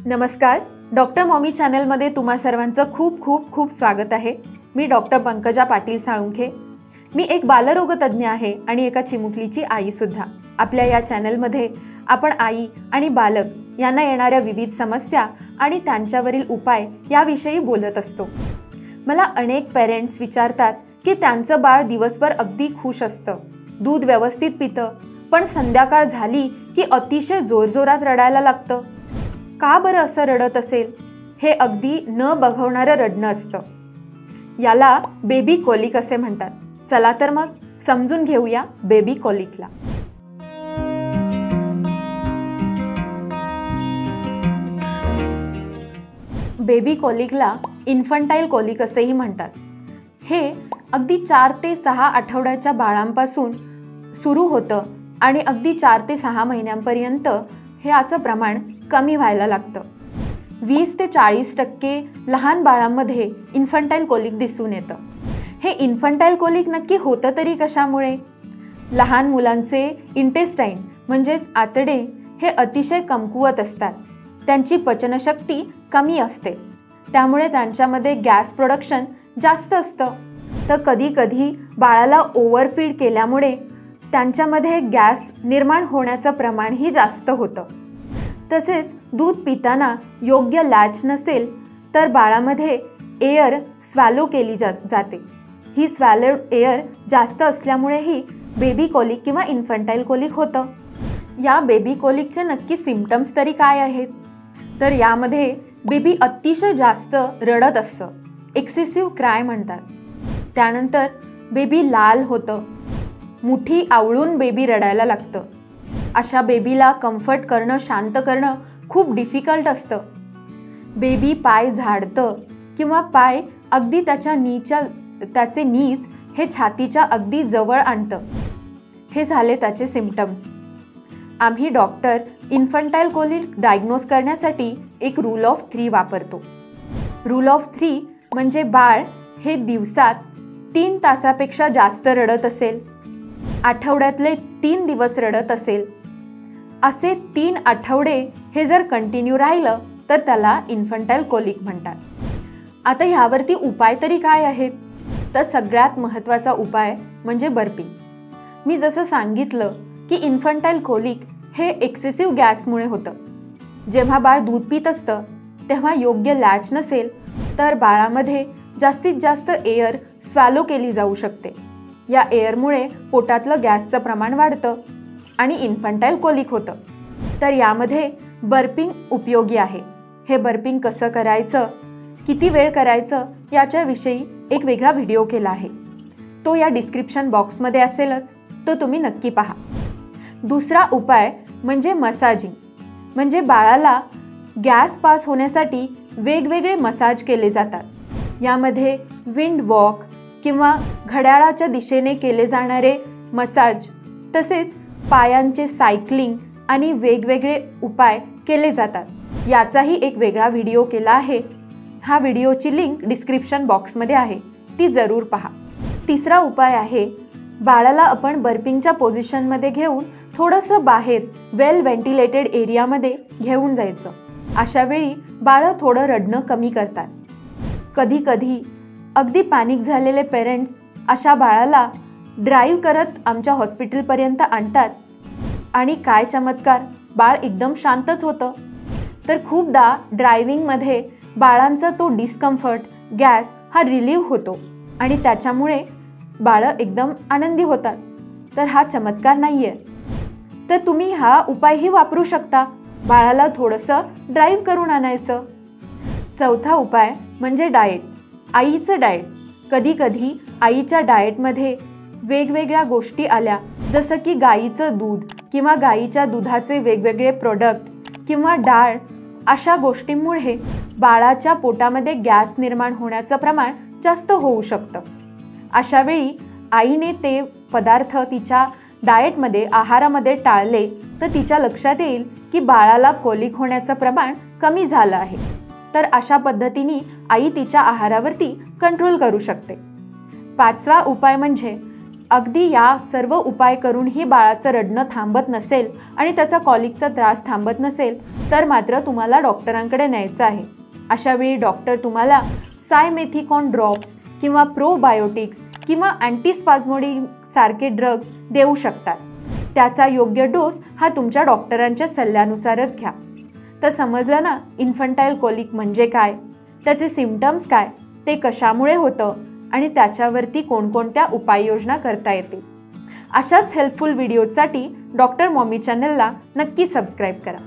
नमस्कार, doctor mommy चॅनलमध्ये तुम्हा सर्वांचं खूप खूप खूप स्वागत आहे। मी डॉक्टर पंकजा पाटील साळुंखे। मी एक बालरोगतज्ञ आहे आणि एका चिमुकलीची आई सुद्धा। आपल्या या चॅनलमध्ये आपण आई आणि बालक यांना येणाऱ्या विविध समस्या आणि त्यांच्यावरील उपाय याविषयी बोलत असतो। मला अनेक पेरेंट्स विचारतात की त्यांचं बाळ दिवसभर अगदी खुश असतं, दूध व्यवस्थित पितं, पण संध्याकाळ झाली की अतिशय जोरजोरात रडायला लागतं। का बरं असं रडत असेल? हे अगदी न बघवणारं रडणं असतं। याला बेबी कोलिक असे म्हणतात। चला तर मग समजून घेऊया बेबी कोलिकला। बेबी कोलिकला इन्फंटाइल कोलिक असेही म्हणतात। हे अगदी 4 ते 6 आठवड्याच्या बाळांपासून सुरू होतं आणि अगदी 4 ते 6 महिन्यांपर्यंत याचं प्रमाण कमी व्हायला लागतं। 20 ते 40% लहान बाळांमध्ये इन्फंटाइल कोलिक दिसून येतं। हे इन्फंटाइल कोलिक नक्की होतं तरी कशामुळे? लहान मुलांचे इंटेस्टाइन म्हणजेच आतडे हे अतिशय कमकुवत असतात। त्यांची पचनशक्ती कमी असते, त्यामुळे त्यांच्यामध्ये गॅस प्रोडक्शन जास्त असतं। तर कधी-कधी बाळाला ओव्हरफीड केल्यामुळे त्यांच्यामध्ये गॅस निर्माण होण्याचं प्रमाणही जास्त होतं। तसेच दूध पिताना योग्य लॅच नसेल तर बाळामध्ये एअर स्वॅलो केली जाते। ही स्वॅलोड एअर जास्त असल्यामुळेही बेबी कोलिक किंवा इन्फंटाइल कोलिक होतं। या बेबी कोलिकचे नक्की सिम्पटम्स तरी काय आहेत? तर यामध्ये बेबी अतिशय जास्त रडत असतं, एक्सेसिव्ह क्राय म्हणतात। त्यानंतर बेबी लाल होतं, मुठी आवळून बेबी रडायला लागतं। अशा बेबीला कम्फर्ट करणं, शांत करणं खूप डिफिकल्ट असतं। बेबी पाय झाडतं किंवा पाय अगदी त्याचे नीज हे छातीच्या अगदी जवळ आणतं। हे झाले त्याचे सिम्पटम्स। आम्ही डॉक्टर इन्फंटाइल कोलिक डायग्नोज करण्यासाठी एक रूल ऑफ 3 वापरतो। रूल ऑफ 3 म्हणजे बाळ हे दिवसात 3 तासापेक्षा जास्त रडत असेल, आठवड्यातले 3 दिवस रडत असेल, असे 3 आठवडे हे जर कंटिन्यू राहिलं तर त्याला इन्फंटाइल कोलिक म्हणतात। आता ह्यावरती उपाय तरी काय आहेत? तर सगळ्यात महत्त्वाचा उपाय म्हणजे बर्पिंग। मी जसं सांगितलं की इन्फंटाइल कोलिक हे एक्सेसिव्ह गॅसमुळे होतं। जेव्हा बाळ दूध पित असतं तेव्हा योग्य लॅच नसेल तर बाळामध्ये जास्तीत जास्त एअर स्वॅलो केली जाऊ शकते। या एअरमुळे पोटातलं गॅसचं प्रमाण वाढतं आणि इन्फंटाइल कोलिक होतं। तर यामध्ये बर्पिंग उपयोगी आहे। हे बर्पिंग कसं करायचं, किती वेळ करायचं याच्याविषयी एक वेगळा व्हिडिओ केला आहे। तो या डिस्क्रिप्शन बॉक्समध्ये असेलच, तो तुम्ही नक्की पहा। दुसरा उपाय म्हणजे मसाजिंग, म्हणजे बाळाला गॅस पास होण्यासाठी वेगवेगळे मसाज केले जातात। यामध्ये विंड वॉक किंवा घड्याळाच्या दिशेने केले जाणारे मसाज, तसेच पायांचे सायकलिंग आणि वेगवेगळे उपाय केले जातात। याचाही एक वेगळा व्हिडिओ केला आहे। हा व्हिडिओची लिंक डिस्क्रिप्शन बॉक्समध्ये आहे, ती जरूर पहा। तिसरा उपाय आहे, बाळाला आपण बर्पिंगच्या पोझिशनमध्ये घेऊन थोडंसं बाहेर वेल व्हेंटिलेटेड एरियामध्ये घेऊन जायचं। अशा वेळी बाळं थोडं रडणं कमी करतात। कधी-कधी अगदी पॅनिक झालेले पेरेंट्स अशा बाळाला ड्राईव्ह करत आमच्या हॉस्पिटलपर्यंत आणतात आणि काय चमत्कार, बाळ एकदम शांतच होतं। तर खूपदा ड्रायव्हिंगमध्ये बाळांचा तो डिस्कम्फर्ट, गॅस हा रिलीव्ह होतो आणि त्याच्यामुळे बाळं एकदम आनंदी होतात। तर हा चमत्कार नाहीये। तर तुम्ही हा उपायही वापरू शकता, बाळाला थोडंसं ड्राईव्ह करून आणायचं। चौथा उपाय म्हणजे डाएट, आईचं डाएट। कधी-कधी आईच्या डाएटमध्ये वेगवेगळ्या गोष्टी आल्या, जसं की गाईचं दूध किंवा गाईच्या दुधाचे वेगवेगळे प्रोडक्ट्स किंवा डाळ, अशा गोष्टींमुळे बाळाच्या पोटामध्ये गॅस निर्माण होण्याचं प्रमाण जास्त होऊ शकतं। अशा वेळी आईने ते पदार्थ तिच्या डाएटमध्ये, आहारामध्ये टाळले तर तिच्या लक्षात येईल की बाळाला कोलिक होण्याचं प्रमाण कमी झालं आहे। तर अशा पद्धतीने आई तिच्या आहारावरती कंट्रोल करू शकते। 5वा उपाय म्हणजे अगदी या सर्व उपाय करूनही बाळाचं रडणं थांबत नसेल आणि त्याचा कॉलिकचा त्रास थांबत नसेल तर मात्र तुम्हाला डॉक्टरांकडे न्यायचं आहे. अशावेळी डॉक्टर तुम्हाला सायमेथिकॉन ड्रॉप्स किंवा प्रोबायोटिक्स किंवा अँटीस्पाझमोडिक सारखे ड्रग्ज देऊ शकतात. त्याचा योग्य डोस हा तुमच्या डॉक्टरांच्या सल्ल्यानुसारच घ्या. तर समजलं ना इन्फंटाईल कोलिक म्हणजे काय, त्याचे सिम्पटम्स काय, ते कशामुळे होतं आणि त्याच्यावरती कोणकोणत्या उपाययोजना करता येतील. अशाच हेल्पफुल व्हिडिओजसाठी डॉक्टर मॉमी चॅनलला नक्की सबस्क्राईब करा.